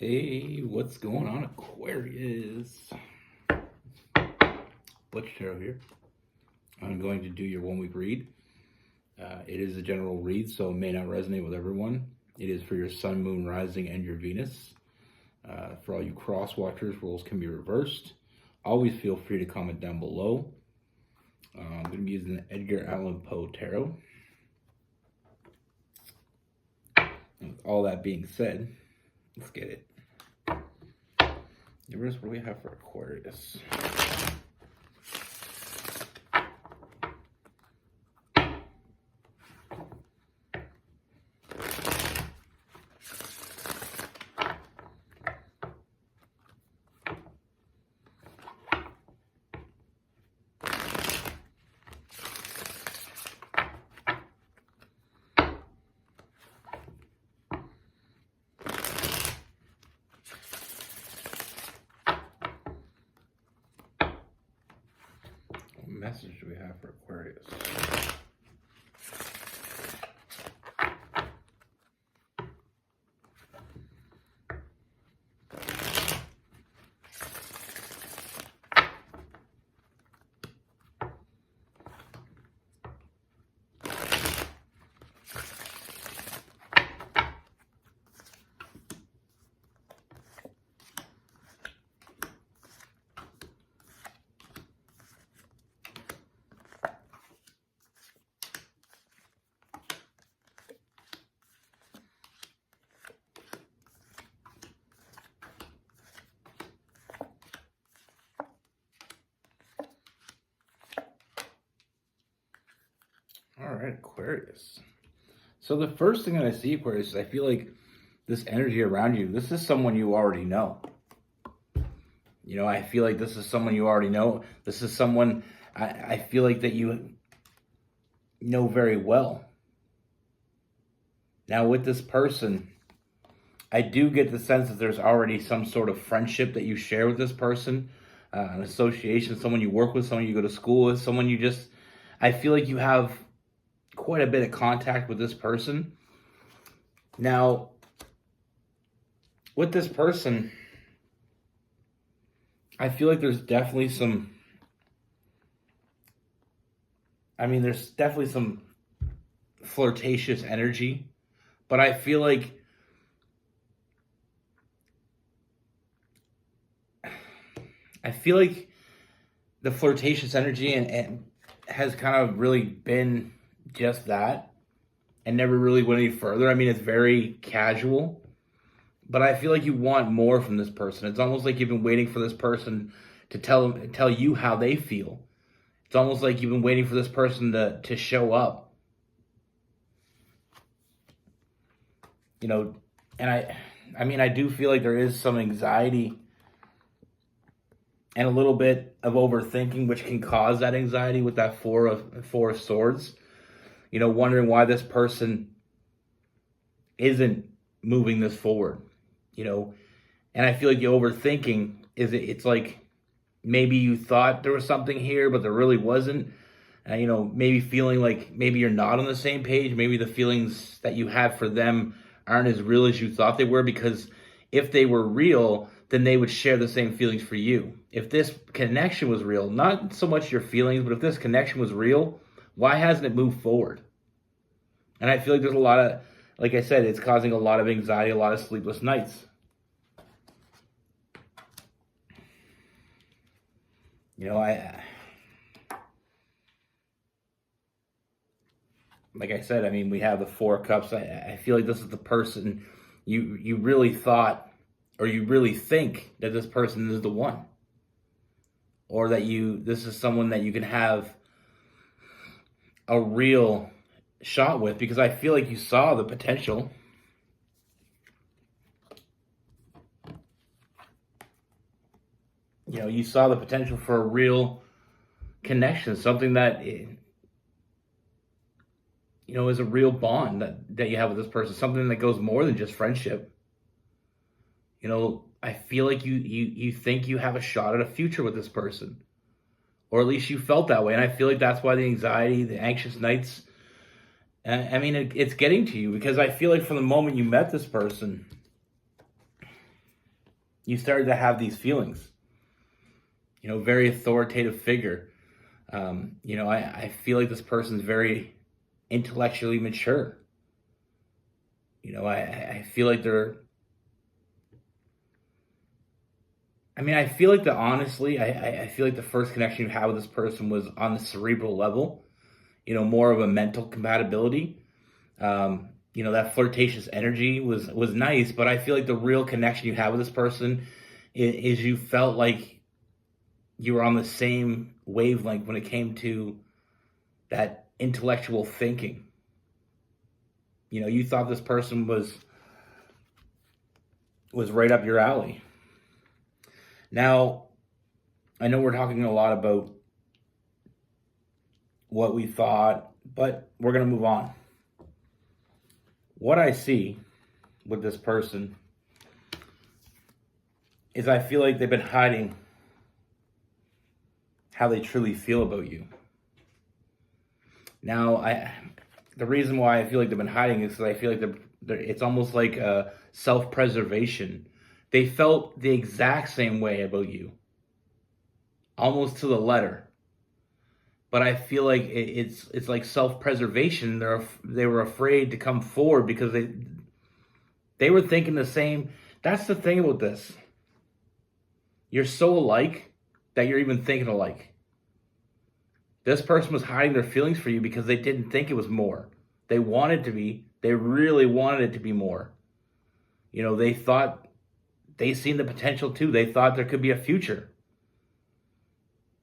Hey, what's going on, Aquarius? Butch here. I'm going to do your 1 week read. It is a general read, so it may not resonate with everyone. It is for your sun, moon, rising, and your Venus. For all you cross watchers, roles can be reversed. Always feel free to comment down below. I'm going to be using the Edgar Allan Poe Tarot. And with all that being said, let's get it. Universe, what do we have for Aquarius? What message do we have for Aquarius? All right, Aquarius. So the first thing that I see, Aquarius, is I feel like this energy around you, this is someone you already know. You know, I feel like this is someone you already know. This is someone I feel like that you know very well. Now with this person, I do get the sense that there's already some sort of friendship that you share with this person, an association, someone you work with, someone you go to school with, someone you just, I feel like you have quite a bit of contact with this person. Now, with this person, I feel like there's definitely some, there's definitely some flirtatious energy, but I feel like the flirtatious energy and has kind of really been just that and never really went any further. I mean, it's very casual, but I feel like you want more from this person. It's almost like you've been waiting for this person to tell you how they feel. It's almost like you've been waiting for this person to show up. You know, and I do feel like there is some anxiety and a little bit of overthinking, which can cause that anxiety with that four of swords. You know, wondering why this person isn't moving this forward, you know. And I feel like the overthinking it's like maybe you thought there was something here, but there really wasn't. You know, maybe feeling like maybe you're not on the same page. Maybe the feelings that you have for them aren't as real as you thought they were, because if they were real, then they would share the same feelings for you. If this connection was real, not so much your feelings, but if this connection was real, why hasn't it moved forward? And I feel like there's a lot of, like I said, it's causing a lot of anxiety, a lot of sleepless nights. You know, like I said, we have the Four of Cups. I feel like this is the person you really thought, or you really think that this person is the one. Or that this is someone that you can have a real shot with, because I feel like you saw the potential. You know, you saw the potential for a real connection, something that, you know, is a real bond that you have with this person, something that goes more than just friendship. You know, I feel like you think you have a shot at a future with this person. Or at least you felt that way. And I feel like that's why the anxiety, the anxious nights, it's getting to you. Because I feel like from the moment you met this person, you started to have these feelings. Very authoritative figure. I feel like this person's very intellectually mature. I feel like I feel like honestly, I feel like the first connection you had with this person was on the cerebral level, more of a mental compatibility. That flirtatious energy was nice, but I feel like the real connection you had with this person is you felt like you were on the same wavelength when it came to that intellectual thinking. You thought this person was right up your alley. Now, I know we're talking a lot about what we thought, but we're going to move on. What I see with this person is I feel like they've been hiding how they truly feel about you. Now, the reason why I feel like they've been hiding is because I feel like it's almost like a self-preservation. They felt the exact same way about you, almost to the letter. But I feel like it's like self-preservation. They were afraid to come forward because they were thinking the same. That's the thing about this. You're so alike that you're even thinking alike. This person was hiding their feelings for you because they didn't think it was more. They wanted to be. They really wanted it to be more. They thought they seen the potential too. They thought there could be a future.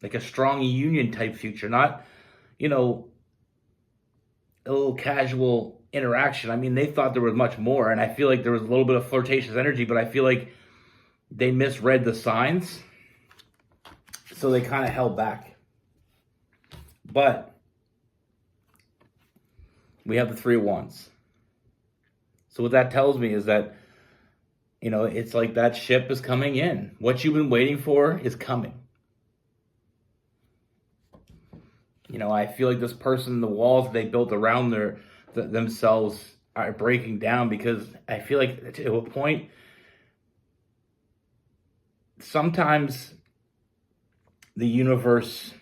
Like a strong union type future, not, a little casual interaction. They thought there was much more, and I feel like there was a little bit of flirtatious energy, but I feel like they misread the signs, so they kind of held back. But we have the Three of Wands. So what that tells me is that, it's like that ship is coming in. What you've been waiting for is coming. I feel like this person, the walls they built around themselves are breaking down, because I feel like to a point, sometimes the universe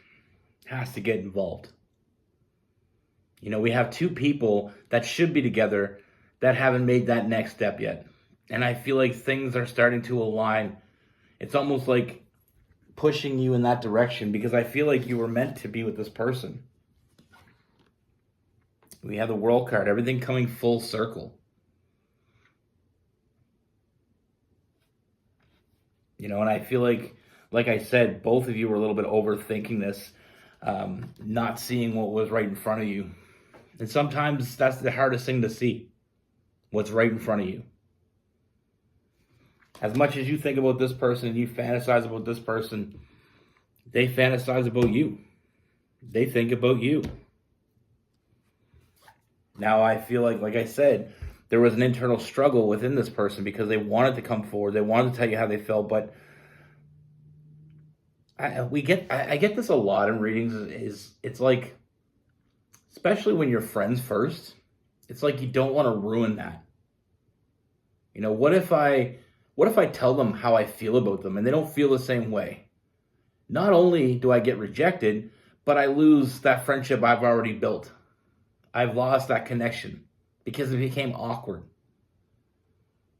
has to get involved. We have two people that should be together that haven't made that next step yet. And I feel like things are starting to align. It's almost like pushing you in that direction, because I feel like you were meant to be with this person. We have the World card, everything coming full circle. And I feel like I said, both of you were a little bit overthinking this, not seeing what was right in front of you. And sometimes that's the hardest thing to see, what's right in front of you. As much as you think about this person and you fantasize about this person, they fantasize about you. They think about you. Now, I feel like I said, there was an internal struggle within this person because they wanted to come forward. They wanted to tell you how they felt, but I get this a lot in readings. It's like, especially when you're friends first, it's like you don't want to ruin that. What if I tell them how I feel about them and they don't feel the same way? Not only do I get rejected, but I lose that friendship I've already built. I've lost that connection because it became awkward.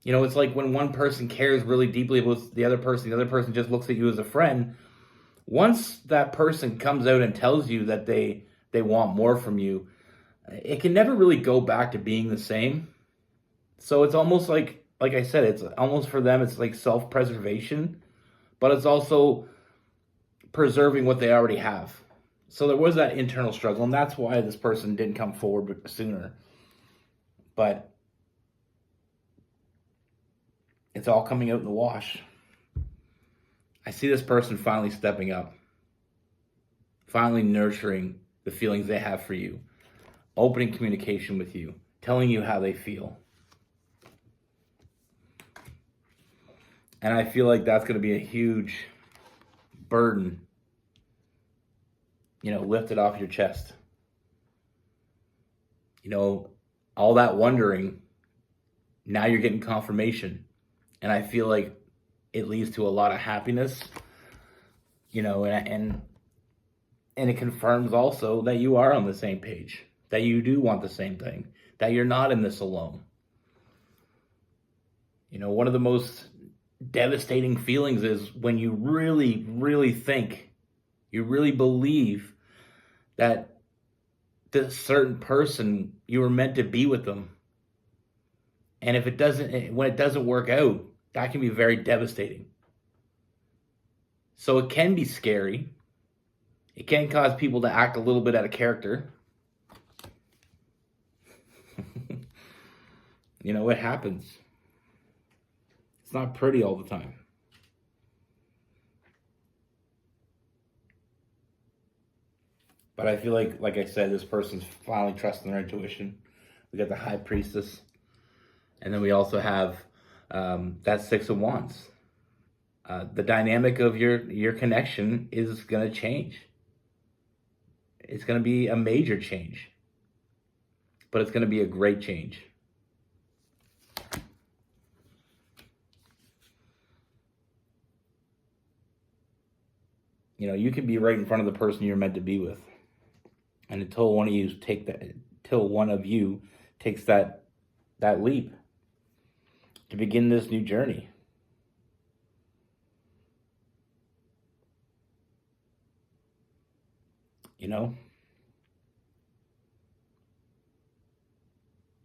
It's like when one person cares really deeply about the other person just looks at you as a friend. Once that person comes out and tells you that they want more from you, it can never really go back to being the same. So it's almost like I said, it's almost for them, it's like self-preservation, but it's also preserving what they already have. So there was that internal struggle, and that's why this person didn't come forward sooner. But it's all coming out in the wash. I see this person finally stepping up, finally nurturing the feelings they have for you, opening communication with you, telling you how they feel. And I feel like that's going to be a huge burden, lifted off your chest. All that wondering, now you're getting confirmation. And I feel like it leads to a lot of happiness, and it confirms also that you are on the same page, that you do want the same thing, that you're not in this alone. One of the most devastating feelings is when you really, really think, you really believe that this certain person, you were meant to be with them. And when it doesn't work out, that can be very devastating. So it can be scary. It can cause people to act a little bit out of character. It happens. It's not pretty all the time. But I feel like I said, this person's finally trusting their intuition. We got the High Priestess. And then we also have that Six of Wands. The dynamic of your connection is going to change. It's going to be a major change. But it's going to be a great change. You can be right in front of the person you're meant to be with. And until one of you takes that leap to begin this new journey.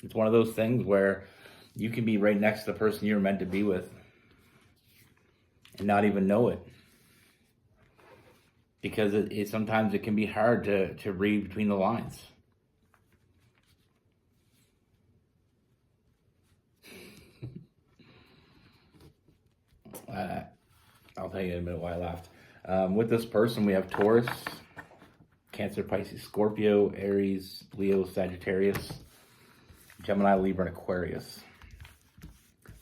It's one of those things where you can be right next to the person you're meant to be with and not even know it. Because sometimes it can be hard to read between the lines. I'll tell you in a minute why I laughed. With this person, we have Taurus, Cancer, Pisces, Scorpio, Aries, Leo, Sagittarius, Gemini, Libra, and Aquarius.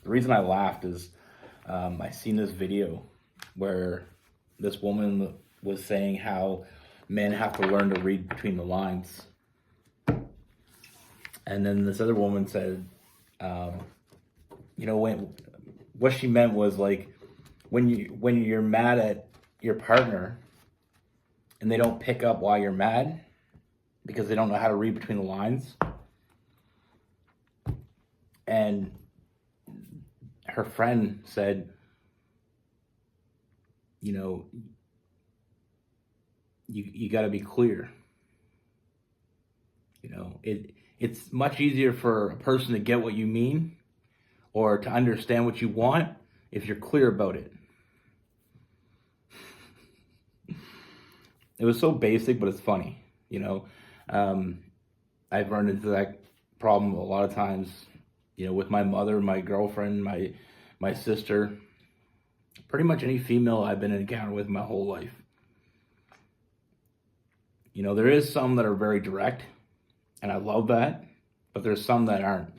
The reason I laughed is I seen this video where this woman was saying how men have to learn to read between the lines. And then this other woman said, what she meant was like, when you're mad at your partner and they don't pick up why you're mad because they don't know how to read between the lines. And her friend said, you got to be clear. It's much easier for a person to get what you mean or to understand what you want if you're clear about it. It was so basic, but it's funny. I've run into that problem a lot of times, with my mother, my girlfriend, my sister, pretty much any female I've been in encounter with my whole life. There is some that are very direct, and I love that, but there's some that aren't.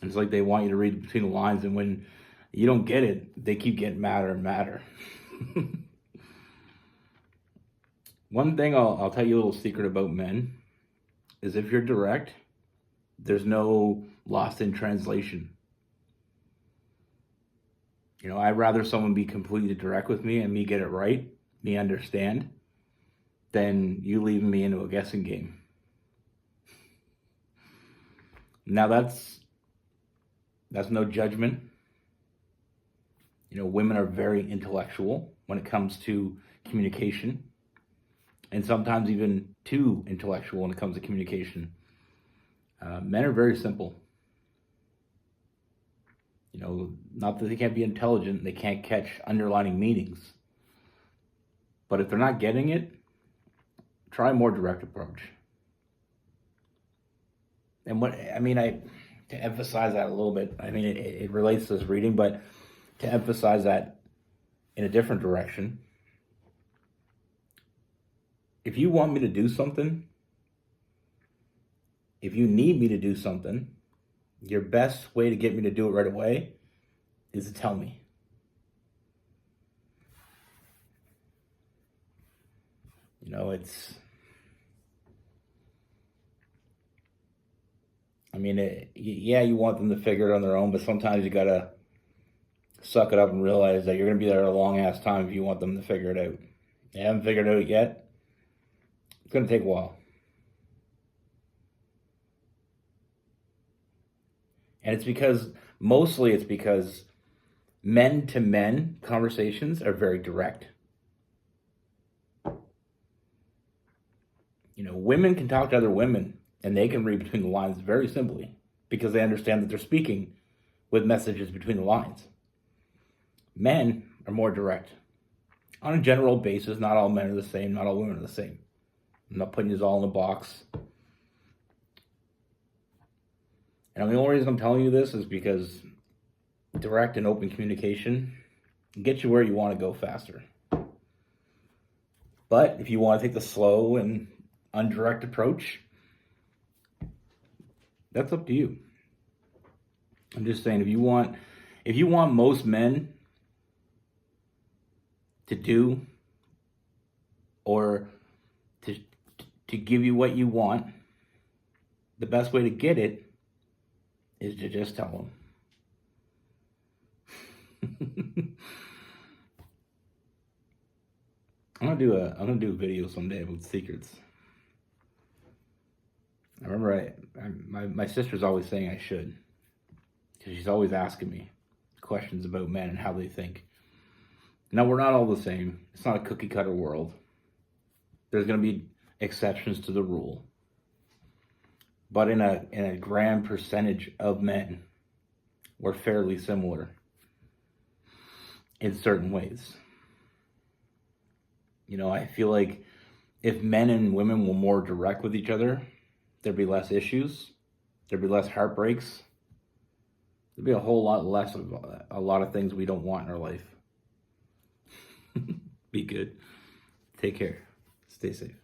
And it's like they want you to read between the lines, and when you don't get it, they keep getting madder and madder. One thing I'll tell you a little secret about men is if you're direct, there's no lost in translation. I'd rather someone be completely direct with me and me get it right, me understand, than you leaving me into a guessing game. Now that's no judgment. Women are very intellectual when it comes to communication, and sometimes even too intellectual when it comes to communication. Men are very simple. Not that they can't be intelligent, they can't catch underlining meanings. But if they're not getting it, try a more direct approach. And to emphasize that a little bit, it relates to this reading, but to emphasize that in a different direction, if you want me to do something, if you need me to do something, your best way to get me to do it right away is to tell me. You want them to figure it on their own, but sometimes you gotta suck it up and realize that you're going to be there a long ass time if you want them to figure it out. They haven't figured it out yet. It's going to take a while. And mostly it's because men to men conversations are very direct. You know, women can talk to other women and they can read between the lines very simply because they understand that they're speaking with messages between the lines. Men are more direct. On a general basis, not all men are the same, not all women are the same. I'm not putting you all in a box. And the only reason I'm telling you this is because direct and open communication gets you where you want to go faster. But if you want to take the slow and undirect approach, that's up to you. I'm just saying, if you want most men to do or to give you what you want, the best way to get it is to just tell them. I'm gonna do a video someday about secrets. I remember my sister's always saying I should, because she's always asking me questions about men and how they think. Now, we're not all the same. It's not a cookie cutter world. There's gonna be exceptions to the rule. But in a grand percentage of men, we're fairly similar in certain ways. You know, I feel like if men and women were more direct with each other, there'd be less issues, there'd be less heartbreaks, there'd be a whole lot less of a lot of things we don't want in our life. Be good. Take care. Stay safe.